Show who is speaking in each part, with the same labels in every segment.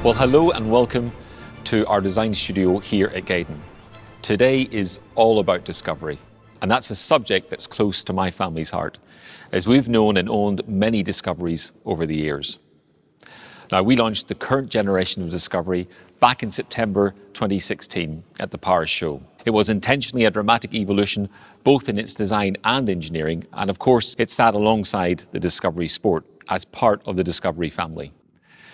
Speaker 1: Well, hello and welcome to our design studio here at Gaydon. Today is all about discovery, and that's a subject that's close to my family's heart, as we've known and owned many Discoveries over the years. Now, we launched the current generation of Discovery back in September 2016 at the Paris show. It was intentionally a dramatic evolution, both in its design and engineering, and of course, it sat alongside the Discovery Sport as part of the Discovery family.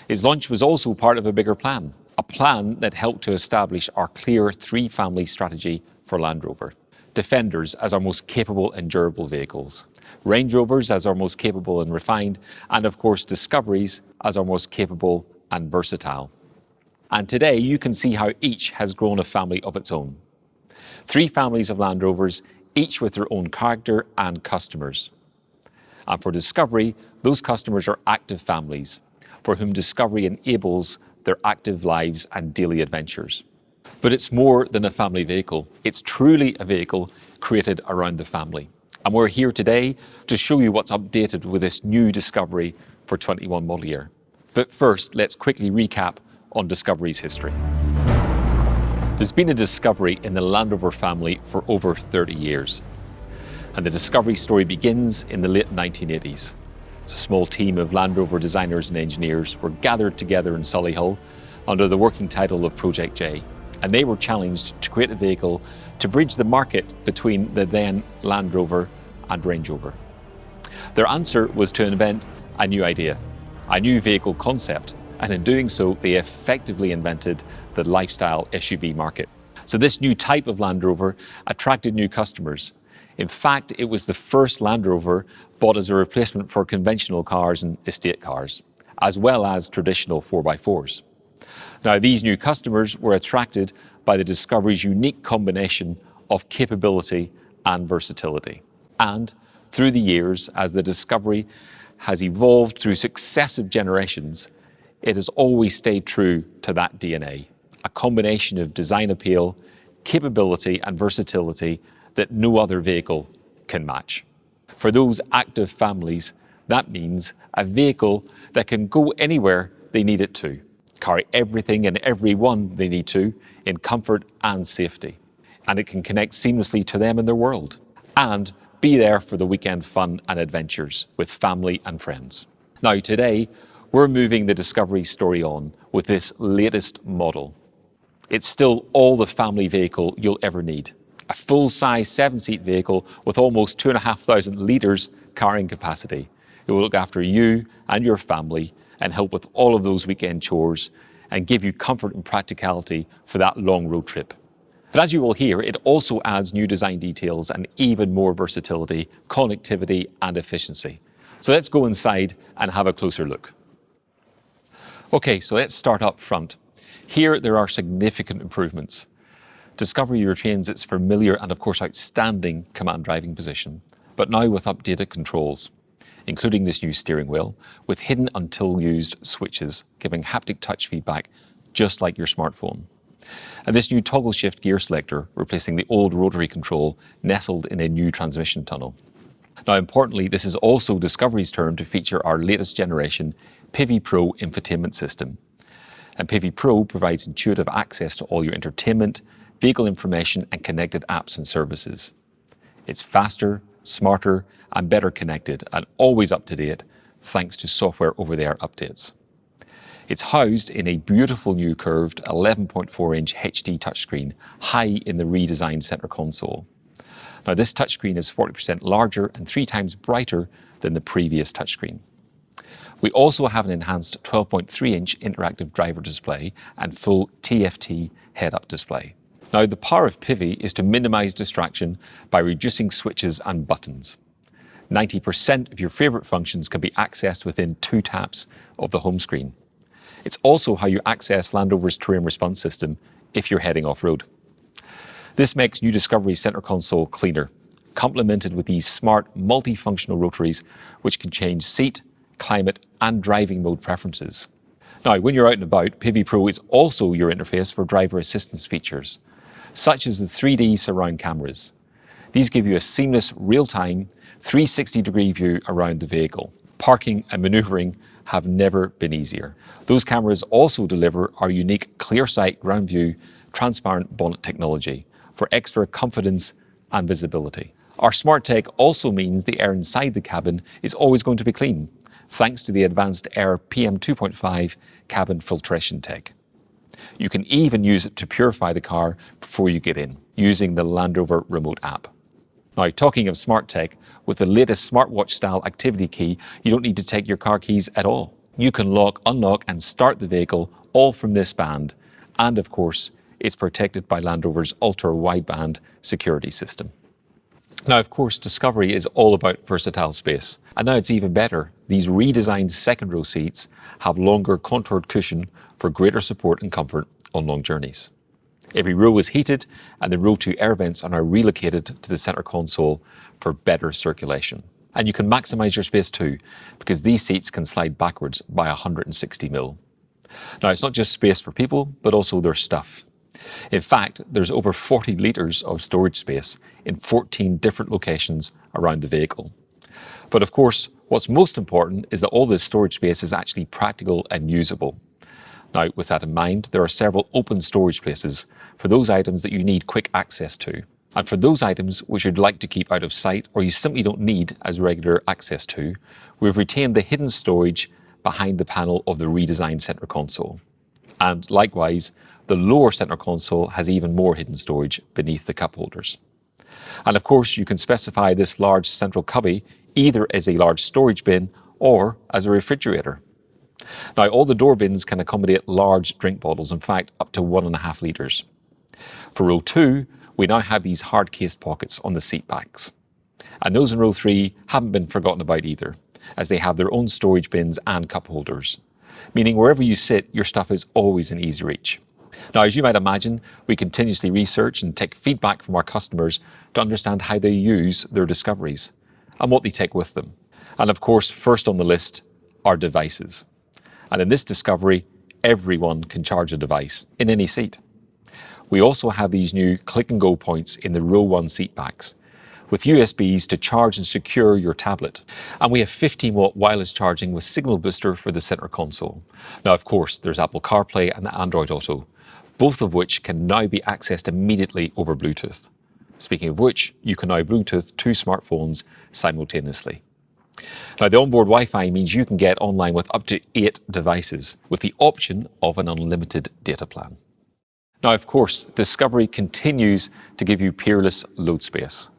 Speaker 1: Its launch was also part of a bigger plan, a plan that helped to establish our clear three-family strategy for Land Rover. Defenders as our most capable and durable vehicles, Range Rovers as our most capable and refined, and of course Discoveries as our most capable and versatile. And today you can see how each has grown a family of its own. Three families of Land Rovers, each with their own character and customers. And for Discovery, those customers are active families, for whom Discovery enables their active lives and daily adventures. But it's more than a family vehicle. It's truly a vehicle created around the family. And we're here today to show you what's updated with this new Discovery for 21 model year. But first, let's quickly recap on Discovery's history. There's been a Discovery in the Land Rover family for over 30 years. And the Discovery story begins in the late 1980s. A small team of Land Rover designers and engineers were gathered together in Solihull under the working title of Project J, and they were challenged to create a vehicle to bridge the market between the then Land Rover and Range Rover. Their answer was to invent a new idea, a new vehicle concept, and in doing so, they effectively invented the lifestyle SUV market. So this new type of Land Rover attracted new customers. In fact, it was the first Land Rover bought as a replacement for conventional cars and estate cars, as well as traditional 4x4s. Now, these new customers were attracted by the Discovery's unique combination of capability and versatility. And through the years, as the Discovery has evolved through successive generations, it has always stayed true to that DNA, a combination of design appeal, capability and versatility that no other vehicle can match. For those active families, that means a vehicle that can go anywhere they need it to, carry everything and everyone they need to in comfort and safety. And it can connect seamlessly to them and their world, and be there for the weekend fun and adventures with family and friends. Now today, we're moving the Discovery story on with this latest model. It's still all the family vehicle you'll ever need. A full-size 7-seat vehicle with almost 2,500 litres carrying capacity. It will look after you and your family and help with all of those weekend chores and give you comfort and practicality for that long road trip. But as you will hear, it also adds new design details and even more versatility, connectivity and efficiency. So let's go inside and have a closer look. Okay, so let's start up front. Here there are significant improvements. Discovery retains its familiar and of course outstanding command driving position, but now with updated controls, including this new steering wheel with hidden until used switches, giving haptic touch feedback just like your smartphone. And this new toggle shift gear selector, replacing the old rotary control nestled in a new transmission tunnel. Now importantly, this is also Discovery's turn to feature our latest generation Pivi Pro infotainment system. And Pivi Pro provides intuitive access to all your entertainment, vehicle information and connected apps and services. It's faster, smarter and better connected and always up to date thanks to software over-the-air updates. It's housed in a beautiful new curved 11.4-inch HD touchscreen high in the redesigned center console. Now this touchscreen is 40% larger and 3 times brighter than the previous touchscreen. We also have an enhanced 12.3-inch interactive driver display and full TFT head-up display. Now, the power of Pivi is to minimize distraction by reducing switches and buttons. 90% of your favorite functions can be accessed within 2 taps of the home screen. It's also how you access Land Rover's terrain response system if you're heading off-road. This makes new Discovery center console cleaner, complemented with these smart multifunctional rotaries which can change seat, climate and driving mode preferences. Now, when you're out and about, Pivi Pro is also your interface for driver assistance features, such as the 3D surround cameras. These give you a seamless, real-time, 360-degree view around the vehicle, parking and maneuvering have never been easier. Those cameras also deliver our unique ClearSight ground view transparent bonnet technology for extra confidence and visibility. Our smart tech also means the air inside the cabin is always going to be clean, thanks to the advanced Air PM2.5 cabin filtration tech. You can even use it to purify the car before you get in, using the Land Rover remote app. Now, talking of smart tech, with the latest smartwatch-style activity key, you don't need to take your car keys at all. You can lock, unlock, and start the vehicle all from this band. And of course, it's protected by Land Rover's ultra-wideband security system. Now, of course, Discovery is all about versatile space. And now it's even better. These redesigned second row seats have longer contoured cushion for greater support and comfort on long journeys. Every row is heated, and the row 2 air vents are now relocated to the center console for better circulation. And you can maximize your space too, because these seats can slide backwards by 160 mil. Now, it's not just space for people, but also their stuff. In fact, there's over 40 litres of storage space in 14 different locations around the vehicle. But of course, what's most important is that all this storage space is actually practical and usable. Now, with that in mind, there are several open storage places for those items that you need quick access to. And for those items which you'd like to keep out of sight or you simply don't need as regular access to, we've retained the hidden storage behind the panel of the redesigned center console. And likewise, the lower center console has even more hidden storage beneath the cup holders. And of course, you can specify this large central cubby either as a large storage bin or as a refrigerator. Now, all the door bins can accommodate large drink bottles, in fact, up to 1.5 litres. For row 2, we now have these hard-cased pockets on the seat backs. And those in row 3 haven't been forgotten about either, as they have their own storage bins and cup holders, meaning wherever you sit, your stuff is always in easy reach. Now, as you might imagine, we continuously research and take feedback from our customers to understand how they use their Discoveries and what they take with them. And of course, first on the list are devices. And in this Discovery, everyone can charge a device in any seat. We also have these new click and go points in the row 1 seat backs with USBs to charge and secure your tablet. And we have 15-watt wireless charging with signal booster for the center console. Now, of course, there's Apple CarPlay and Android Auto, both of which can now be accessed immediately over Bluetooth. Speaking of which, you can now Bluetooth 2 smartphones simultaneously. Now, the onboard Wi-Fi means you can get online with up to 8 devices with the option of an unlimited data plan. Now, of course, Discovery continues to give you peerless load space.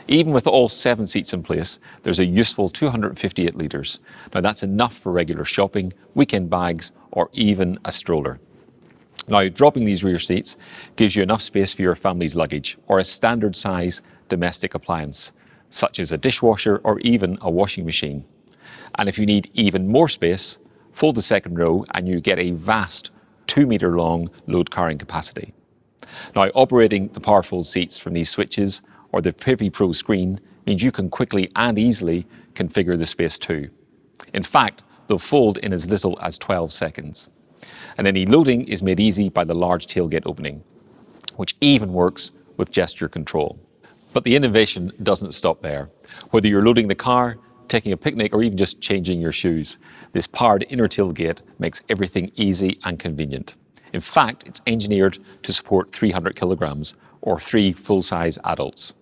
Speaker 1: Even with all 7 seats in place, there's a useful 258 litres. Now, that's enough for regular shopping, weekend bags, or even a stroller. Now, dropping these rear seats gives you enough space for your family's luggage or a standard size domestic appliance, such as a dishwasher or even a washing machine. And if you need even more space, fold the second row and you get a vast 2-metre long load carrying capacity. Now, operating the powerful seats from these switches or the Pivi Pro screen means you can quickly and easily configure the space too. In fact, they'll fold in as little as 12 seconds. And any loading is made easy by the large tailgate opening, which even works with gesture control. But the innovation doesn't stop there. Whether you're loading the car, taking a picnic, or even just changing your shoes, this powered inner tailgate makes everything easy and convenient. In fact, it's engineered to support 300 kilograms or 3 full-size adults.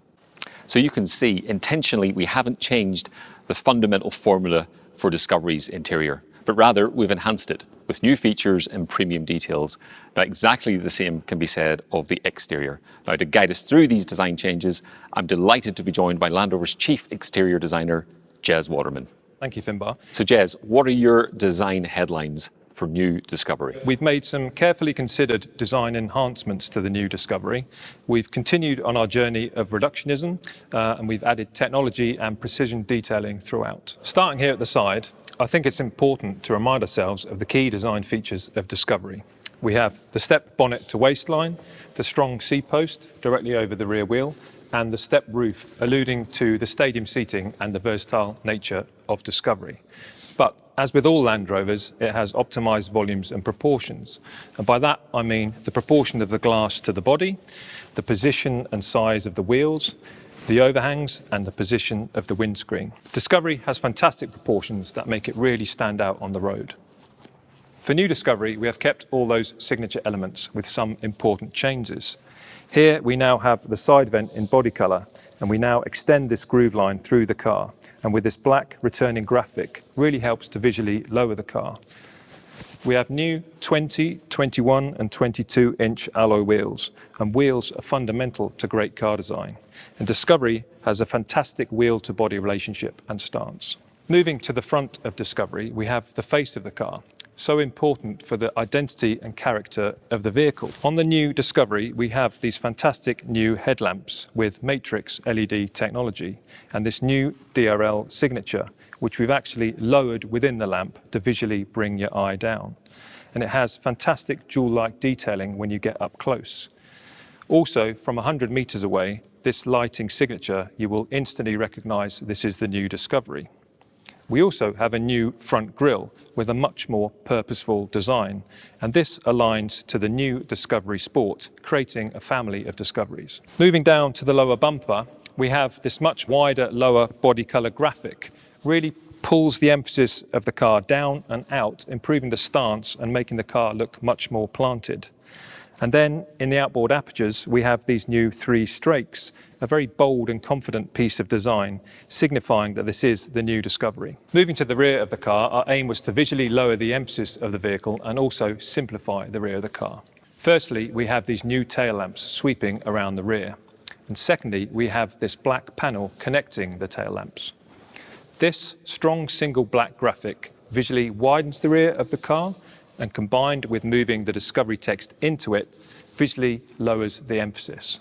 Speaker 1: So you can see, intentionally, we haven't changed the fundamental formula for Discovery's interior, but rather we've enhanced it with new features and premium details. Now, exactly the same can be said of the exterior. Now, to guide us through these design changes, I'm delighted to be joined by Land Rover's Chief Exterior Designer, Jez Waterman.
Speaker 2: Thank you, Finbar.
Speaker 1: So Jez, what are your design headlines for new Discovery?
Speaker 2: We've made some carefully considered design enhancements to the new Discovery. We've continued on our journey of reductionism, and we've added technology and precision detailing throughout. Starting here at the side, I think it's important to remind ourselves of the key design features of Discovery. We have the step bonnet to waistline, the strong seat post directly over the rear wheel, and the step roof, alluding to the stadium seating and the versatile nature of Discovery. But as with all Land Rovers, it has optimised volumes and proportions. And by that, I mean the proportion of the glass to the body, the position and size of the wheels, the overhangs and the position of the windscreen. Discovery has fantastic proportions that make it really stand out on the road. For new Discovery, we have kept all those signature elements with some important changes. Here we now have the side vent in body colour, and we now extend this groove line through the car, and with this black returning graphic really helps to visually lower the car. We have new 20, 21 and 22 inch alloy wheels, and wheels are fundamental to great car design, and Discovery has a fantastic wheel to body relationship and stance. Moving to the front of Discovery, we have the face of the car, so important for the identity and character of the vehicle. On the new Discovery, we have these fantastic new headlamps with matrix LED technology and this new DRL signature, which we've actually lowered within the lamp to visually bring your eye down. And it has fantastic jewel-like detailing when you get up close. Also, from 100 meters away, this lighting signature, you will instantly recognize this is the new Discovery. We also have a new front grille with a much more purposeful design, and this aligns to the new Discovery Sport, creating a family of Discoveries. Moving down to the lower bumper, we have this much wider lower body colour graphic, really pulls the emphasis of the car down and out, improving the stance and making the car look much more planted. And then in the outboard apertures, we have these new 3 strakes, a very bold and confident piece of design, signifying that this is the new Discovery. Moving to the rear of the car, our aim was to visually lower the emphasis of the vehicle and also simplify the rear of the car. Firstly, we have these new tail lamps sweeping around the rear. And secondly, we have this black panel connecting the tail lamps. This strong single black graphic visually widens the rear of the car, and combined with moving the Discovery text into it, visually lowers the emphasis.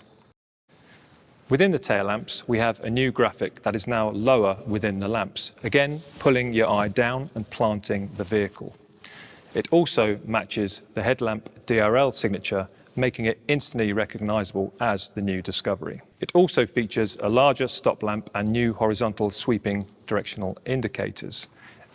Speaker 2: Within the tail lamps, we have a new graphic that is now lower within the lamps, again pulling your eye down and planting the vehicle. It also matches the headlamp DRL signature, making it instantly recognisable as the new Discovery. It also features a larger stop lamp and new horizontal sweeping directional indicators.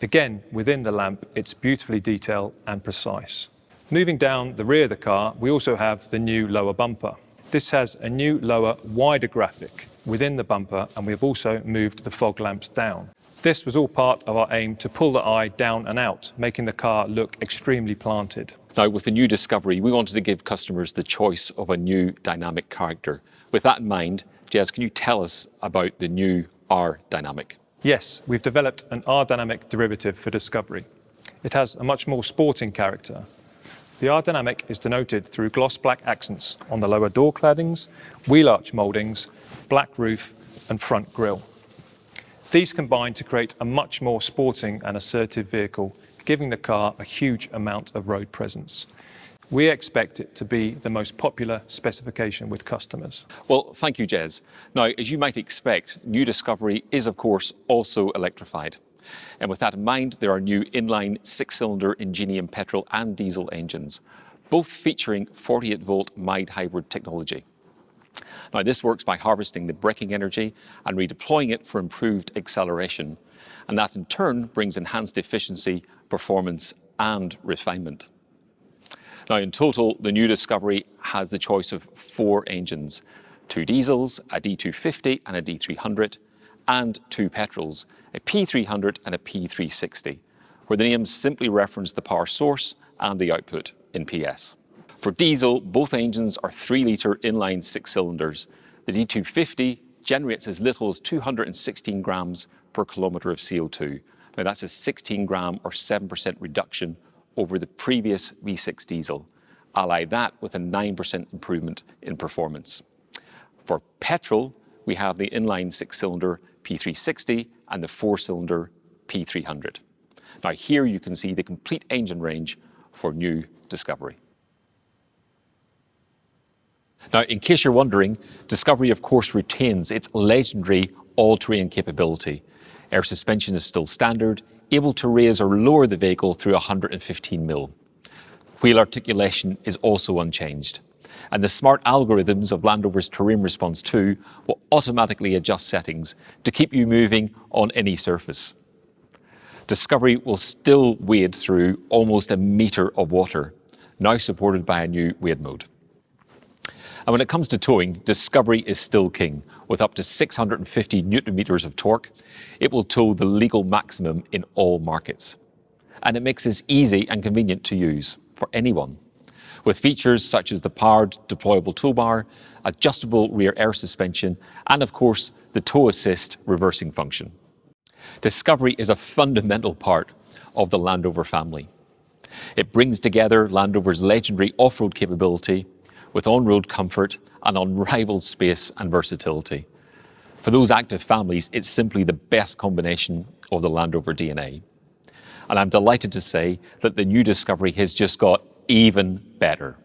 Speaker 2: Again, within the lamp, it's beautifully detailed and precise. Moving down the rear of the car, we also have the new lower bumper. This has a new lower, wider graphic within the bumper, and we've also moved the fog lamps down. This was all part of our aim to pull the eye down and out, making the car look extremely planted.
Speaker 1: Now, with the new Discovery, we wanted to give customers the choice of a new dynamic character. With that in mind, Jez, can you tell us about the new R Dynamic?
Speaker 2: Yes, we've developed an R-Dynamic derivative for Discovery. It has a much more sporting character. The R-Dynamic is denoted through gloss black accents on the lower door claddings, wheel arch mouldings, black roof and front grille. These combine to create a much more sporting and assertive vehicle, giving the car a huge amount of road presence. We expect it to be the most popular specification with customers.
Speaker 1: Well, thank you, Jez. Now, as you might expect, new Discovery is, of course, also electrified. And with that in mind, there are new inline 6-cylinder Ingenium petrol and diesel engines, both featuring 48-volt mild hybrid technology. Now, this works by harvesting the braking energy and redeploying it for improved acceleration. And that in turn brings enhanced efficiency, performance and refinement. Now, in total, the new Discovery has the choice of 4 engines, 2 diesels, a D250 and a D300, and 2 petrols, a P300 and a P360, where the names simply reference the power source and the output in PS. For diesel, both engines are 3-litre inline 6 cylinders. The D250 generates as little as 216 grams per kilometre of CO2. Now, that's a 16 gram or 7% reduction over the previous V6 diesel. Ally that with a 9% improvement in performance. For petrol, we have the inline 6-cylinder P360 and the 4-cylinder P300. Now, here you can see the complete engine range for new Discovery. Now, in case you're wondering, Discovery of course retains its legendary all-terrain capability. Air suspension is still standard, able to raise or lower the vehicle through 115 mil. Wheel articulation is also unchanged. And the smart algorithms of Land Rover's Terrain Response 2 will automatically adjust settings to keep you moving on any surface. Discovery will still wade through almost a metre of water, now supported by a new wade mode. And when it comes to towing, Discovery is still king. With up to 650 newton meters of torque, it will tow the legal maximum in all markets. And it makes this easy and convenient to use for anyone. With features such as the powered deployable toolbar, adjustable rear air suspension, and of course, the tow assist reversing function. Discovery is a fundamental part of the Land Rover family. It brings together Land Rover's legendary off-road capability with on-road comfort and unrivaled space and versatility. For those active families, it's simply the best combination of the Land Rover DNA. And I'm delighted to say that the new Discovery has just got even better.